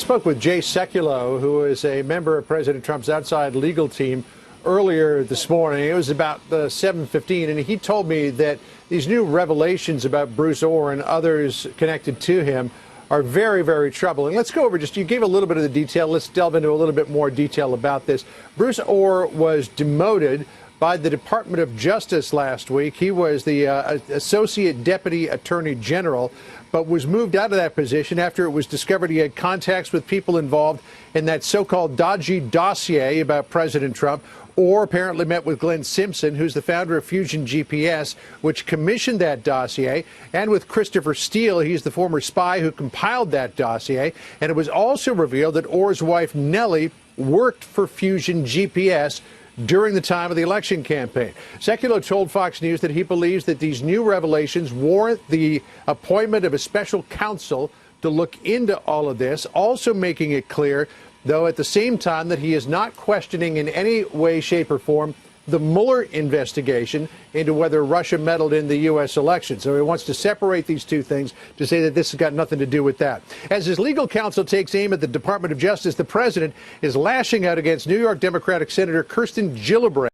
spoke with Jay Sekulow, who is a member of President Trump's outside legal team, earlier this morning. It was about 7:15, and he told me that these new revelations about Bruce Ohr and others connected to him are very, very troubling. Let's go over you gave a little bit of the detail. Let's delve into a little bit more detail about this. Bruce Ohr was demoted by the Department of Justice last week. He was the Associate Deputy Attorney General, but was moved out of that position after it was discovered he had contacts with people involved in that so-called dodgy dossier about President Trump. Ohr apparently met with Glenn Simpson, who's the founder of Fusion GPS, which commissioned that dossier, and with Christopher Steele. He's the former spy who compiled that dossier. And it was also revealed that Ohr's wife, Nellie, worked for Fusion GPS during the time of the election campaign. Sekulow told Fox News that he believes that these new revelations warrant the appointment of a special counsel to look into all of this, also making it clear, though, at the same time, that he is not questioning in any way, shape, or form the Mueller investigation into whether Russia meddled in the U.S. election. So he wants to separate these two things to say that this has got nothing to do with that. As his legal counsel takes aim at the Department of Justice, the president is lashing out against New York Democratic Senator Kirsten Gillibrand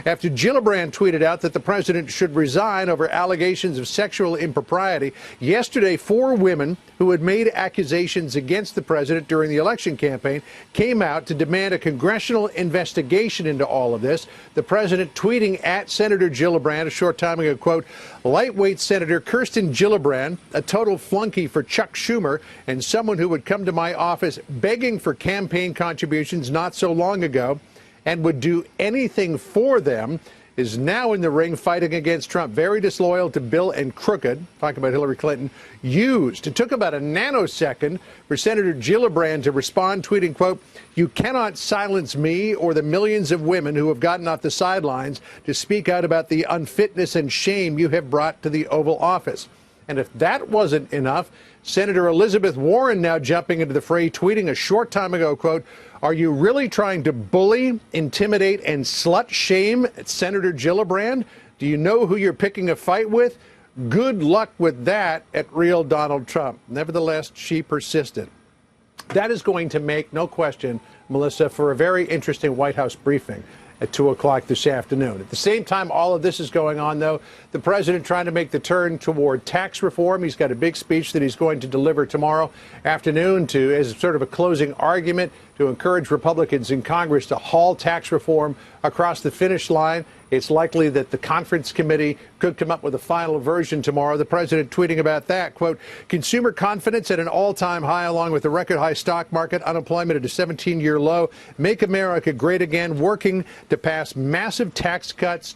after Gillibrand tweeted out that the president should resign over allegations of sexual impropriety. Yesterday, 4 women who had made accusations against the president during the election campaign came out to demand a congressional investigation into all of this. The president tweeting at Senator Gillibrand a short time ago, quote, "Lightweight Senator Kirsten Gillibrand, a total flunky for Chuck Schumer and someone who would come to my office begging for campaign contributions not so long ago and would do anything for them, is now in the ring fighting against Trump. Very disloyal to Bill and crooked," talking about Hillary Clinton, "used." It took about a nanosecond for Senator Gillibrand to respond, tweeting, quote, "You cannot silence me or the millions of women who have gotten off the sidelines to speak out about the unfitness and shame you have brought to the Oval Office." And if that wasn't enough, Senator Elizabeth Warren now jumping into the fray, tweeting a short time ago, quote, "Are you really trying to bully, intimidate, and slut shame Senator Gillibrand? Do you know who you're picking a fight with? Good luck with that at real Donald Trump." Nevertheless, she persisted. That is going to make, no question, Melissa, for a very interesting White House briefing at 2 o'clock this afternoon. At the same time all of this is going on, though, the president trying to make the turn toward tax reform. He's got a big speech that he's going to deliver tomorrow afternoon as sort of a closing argument to encourage Republicans in Congress to haul tax reform across the finish line. It's likely that the conference committee could come up with a final version tomorrow. The president tweeting about that, quote, "Consumer confidence at an all-time high along with the record high stock market, unemployment at a 17-year low, make America great again, working to pass massive tax cuts,"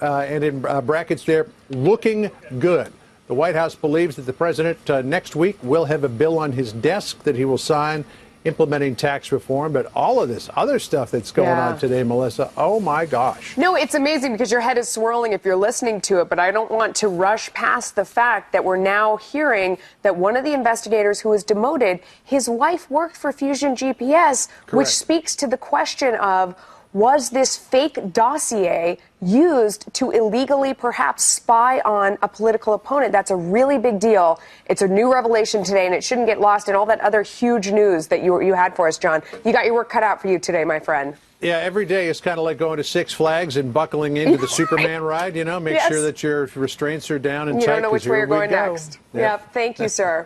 and in brackets there, "looking good." The White House believes that the president next week will have a bill on his desk that he will sign implementing tax reform. But all of this other stuff that's going on today, Melissa, oh my gosh. No, it's amazing because your head is swirling if you're listening to it, but I don't want to rush past the fact that we're now hearing that one of the investigators who was demoted, his wife worked for Fusion GPS, which speaks to the question of, was this fake dossier used to illegally perhaps spy on a political opponent? That's a really big deal. It's a new revelation today, and it shouldn't get lost in all that other huge news that you had for us, John. You got your work cut out for you today, my friend. Yeah, every day is kind of like going to Six Flags and buckling into the Superman ride, make sure that your restraints are down and tight. You don't know which way you're going next. Yep, thank you, sir.